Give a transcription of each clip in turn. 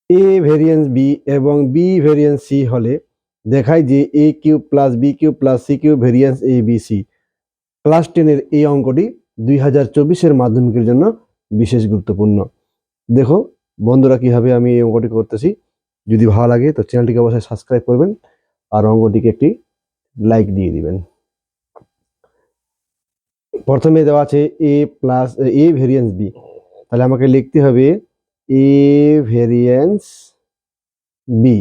এ variance B এবং B variance C হলে দেখায় যে A cube plus B cube plus C cube variance A B C. Class 10-এর এই অঙ্কটি 2024-এর মাধ্যমিকের জন্য বিশেষ গুরুত্বপূর্ণ। দেখো বন্ধুরা কিভাবে আমি এই অঙ্কটি করতেছি। যদি ভালো লাগে তো চ্যানেলটিকে অবশ্যই সাবস্ক্রাইব করবেন আর অঙ্কটিকে একটি লাইক দিয়ে দিবেন। প্রথমে দেওয়া আছে এ প্লাস এ ভেরিয়েন্স বি, তাহলে আমাকে লিখতে হবে এ ভেরিয়েন্স বি।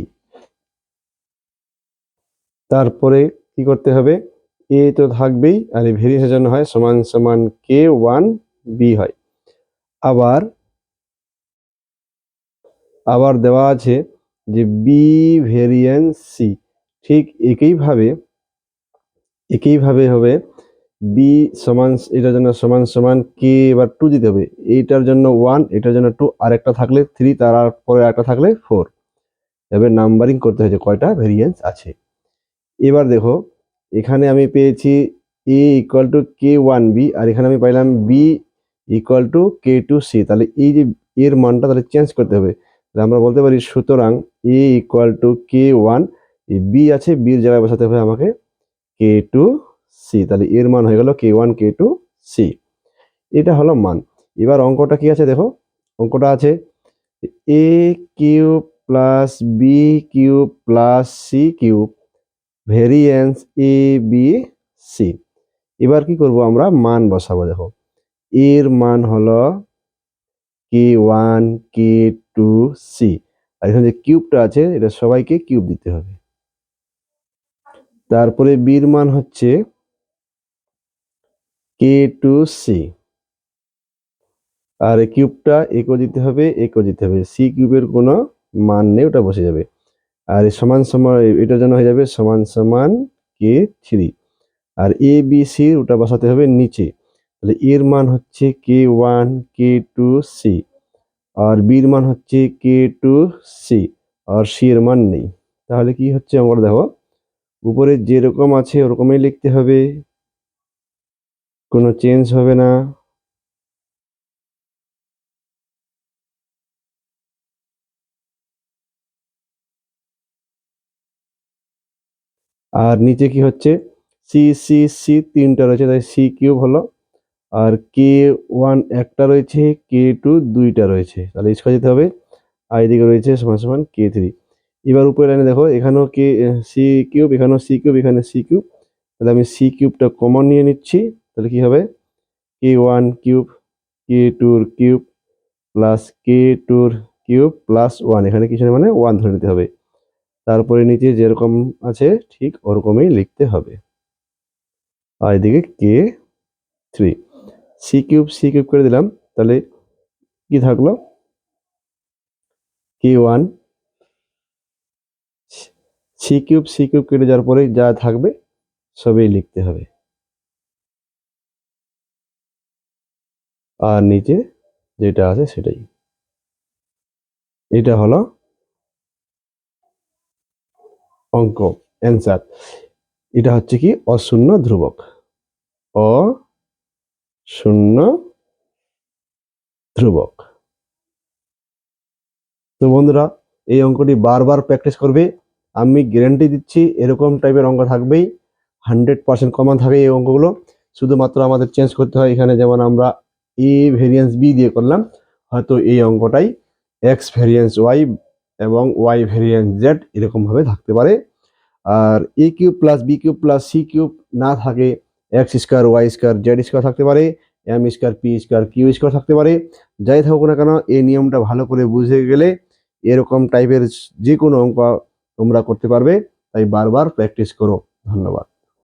তারপরে কি করতে হবে, এ তো থাকবেই আর এই ভেরিয়েন্সের জন্য হয় সমান সমান কে ওয়ান বি হয়। আবার দেওয়া আছে যে বি ভেরিয়েন্স সি, ঠিক একইভাবে হবে বি সমান, এটার জন্য সমান সমান কে, এবার টু দিতে হবে, এইটার জন্য ওয়ান, এটার জন্য টু, আর একটা থাকলে থ্রি, তারপরে একটা থাকলে ফোর। এবার নাম্বারিং করতে হয়েছে কয়টা ভেরিয়েন্স আছে। এবার দেখো এখানে আমি পেয়েছি A equal to K one B, আর এখানে আমি পাইলাম B equal to K two C. তাহলে এই যে এর মানটা তাহলে চেঞ্জ করতে হবে। তাহলে আমরা বলতে পারি সুতরাং এ ইকুয়াল টু কে ওয়ান, এই বি আছে, বির জায়গায় বসাতে হবে আমাকে কে টু সি। তাহলে এর মান হয়ে গেল কে ওয়ান কে টু সি। এটা হলো মান। এবার অঙ্কটা কি আছে দেখো, অঙ্কটা আছে A cube plus B cube plus C cube variance A B C. এবার কি করব, আমরা মান বসাবো। দেখো এর মান হলো কে ওয়ান কে টু সি, আর এখানে যে কিউবটা আছে এটা সবাইকে কিউব দিতে হবে। তারপরে বির মান হচ্ছে কে টু সি, আর কিউবটা একও দিতে হবে সি কিউবের কোনো মান নেই, ওটা বসে যাবে। আর সমান সমান এটার জন্য হয়ে যাবে সমান সমান কে থ্রি, আর এ বি সি ওটা বসাতে হবে নিচে। তাহলে এর মান হচ্ছে কে ওয়ান কে টু সি, আর বির মান হচ্ছে কে টু সি, আর সি এর মান নেই। তাহলে কি হচ্ছে আমরা দেখো উপরে যেরকম আছে ওরকমই লিখতে হবে, কোনো চেঞ্জ হবে না। আর নিচে কি হচ্ছে সি সি সি তিনটা রয়েছে, তাই সি কিউব হলো, আর কে ওয়ান একটা রয়েছে, কে টু দুইটা রয়েছে, তাহলে স্কোয়ার দিতে হবে। আর এদিকে রয়েছে সমান সমান কে থ্রি। এবার উপরে লাইনে দেখো এখানেও কে সি কিউব, এখানেও সি কিউব, এখানে সি কিউব, তাহলে আমি সি কিউবটা কমন নিয়ে নিচ্ছি। তাহলে কি হবে কে ওয়ান কিউব কে টুর কিউব প্লাস কে টুর কিউব প্লাস ওয়ান, এখানে কিছু মানে ওয়ান ধরে নিতে হবে। তারপরে নিচে যেরকম আছে ঠিক ওরকমই লিখতে হবে। আর এদিকে কে থ্রি, সি কিউব করে দিলাম, তাহলে কি থাকলো কে ওয়ান, সি কিউব কেটে যাওয়ার পরে যা থাকবে সবই লিখতে হবে। আর নিচে যেটা আছে সেটাই, এটা হলো অঙ্ক অ্যান্সার। এটা হচ্ছে কি অশূন্য ধ্রুবক, অশূন্য ধ্রুবক। তো বন্ধুরা এই অঙ্কটি বারবার প্র্যাকটিস করবে, আমি গ্যারান্টি দিচ্ছি এরকম টাইপের অঙ্ক থাকবেই, 100% কমন থাকে এই অঙ্কগুলো। শুধুমাত্র আমাদের চেঞ্জ করতে হয়, এখানে যেমন আমরা এ ভেরিয়েন্স বি দিয়ে করলাম, হয়তো এই অঙ্কটাই এক্স ভেরিয়েন্স ওয়াই এবং ওয়াই ভেরিয়েন্স জেড এরকমভাবে থাকতে পারে। আর A cube plus B cube plus C cube না থাকে, X square Y square Z square থাকতে পারে, M square P square Q square থাকতে পারে। যাই থাকুক না কেন এই নিয়মটা ভালো করে বুঝে গেলে এরকম টাইপের যে কোনো অঙ্ক তোমরা করতে পারবে। তাই বারবার প্র্যাকটিস করো। ধন্যবাদ।